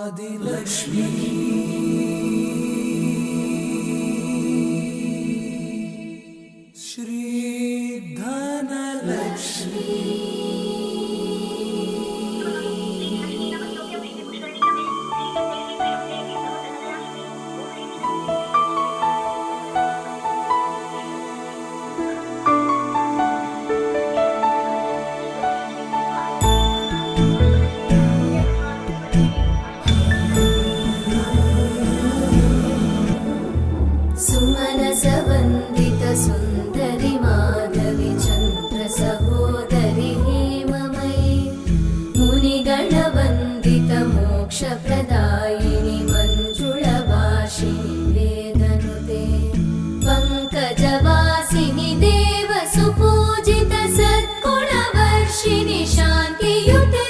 आदिलक्ष्मी श्री धनलक्ष्मी सुमनसवन्दित सुन्दरि माधवि चन्द्र सहोदरि हेममयि मुनिगणवन्दित मोक्षप्रदायिनि मञ्जुळभाषिणि वेदनुते पङ्कजवासिनि देवसुपूजित सद्गुणवर्षिणि शान्तियुते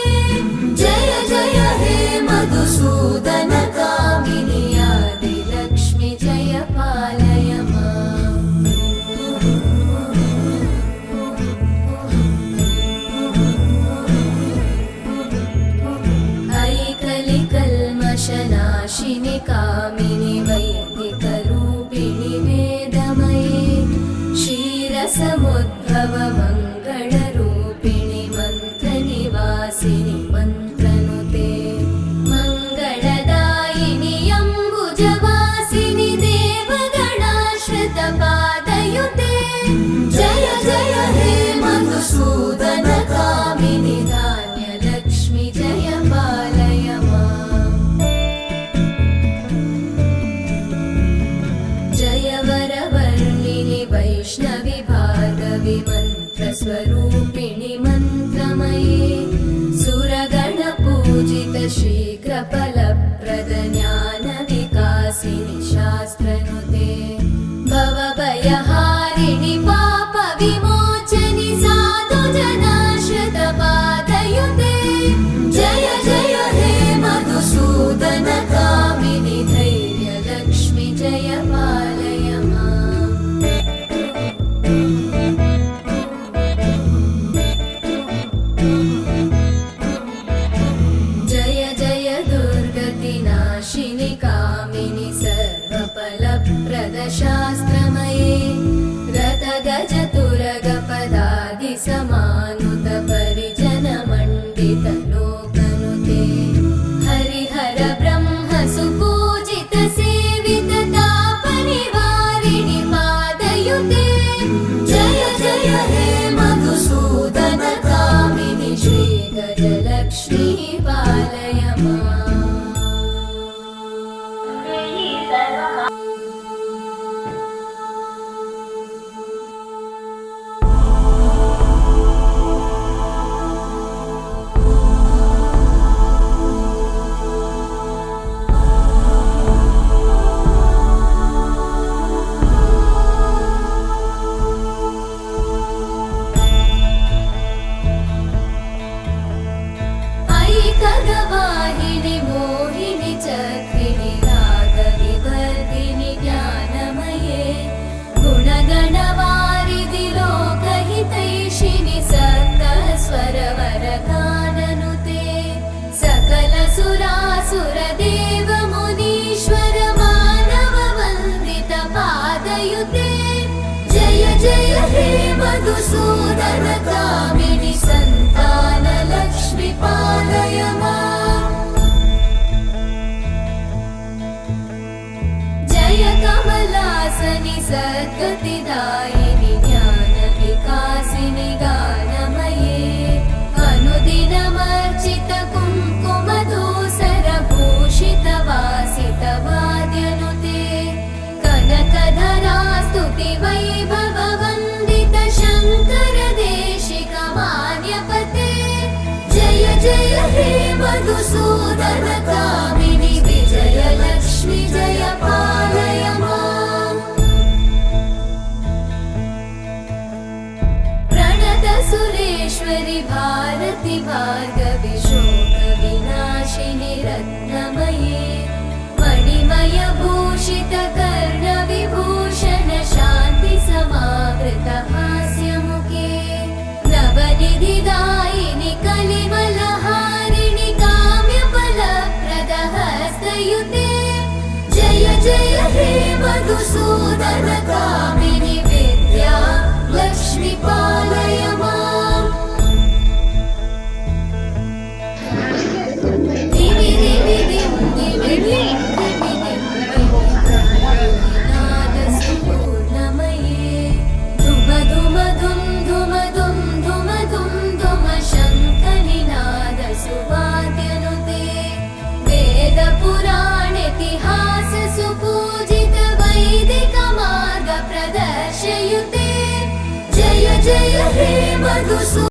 जय जय हे मधुसूदन कामिनि आदिलक्ष्मि जय पालय ऐकलिकल्मषनाशिनि कामिनि वैदिकरूपिणि वेदमये क्षीरसमुद्भव मङ्गलरूपिणि मन्त्रनिवासिनि मन्त्रनुते मङ्गलदायिनि अम्बुजवासिनि देवगणाश्रितपादयुते जय जय हे मधुसूदन कामिनि धान्यलक्ष्मि जय पालय जय वरवर्णिनि वैष्णवि भार्गवि मन्त्रस्वरूपिणि मन्त्रमये सुरगणपूजित शीघ्रफलप्रद ज्ञानविकासिनि शास्त्रनुते भवभयहारिणि पापविमोचनि साधुजनाश्रितपादयुते जय जय हे मधुसूदन कामिनि धैर्यलक्ष्मि जय पालय जय जय दुर्गतिनाशिनि कामिनि सर्वफलप्रद शास्त्रमये रथगजतुरगपदादिसमानुत परिजनमण्डित लोकनुते हरिहर ब्रह्म सुपूजित सेवित तापनिवारिणि पादयुते जय जय हे मधुसूदन कामिनि श्रीगजलक्ष्मी पालय ऐकगवाहिनि मोहिनि चक्रिणि रागविवर्धिनि ज्ञानमये गुणगणवारिधि लोकहितैषिणि सप्तस्वरवरगाननुते सकलसुरासुरदेव मुनीश्वर मानववन्दित पादयुते जय जय हे मधुसूदन कामिनि सन्तानलक्ष्मि पालय जय कमलासनि सद्गतिदायिनि ज्ञानविकासिनि गानमये अनुदिनमर्चित कुङ्कुमधूसरभूषित वासित वाद्यनुते कनकधरा स्तुति वैभव वन्दित शङ्कर देशिक मान्यपते जय जय हे मधुसूदन कामिनि विजयलक्ष्मि जय पालय प्रणत सुरेश्वरि भारति भार्गवि शोकविनाशिनि रत्नमये मणिमय भूषित कर्णविभूषण शान्ति समावृत हास्यमुखे नवनिधिदायिनि कलिमलहारिणि काम्यफलप्रद मधुसू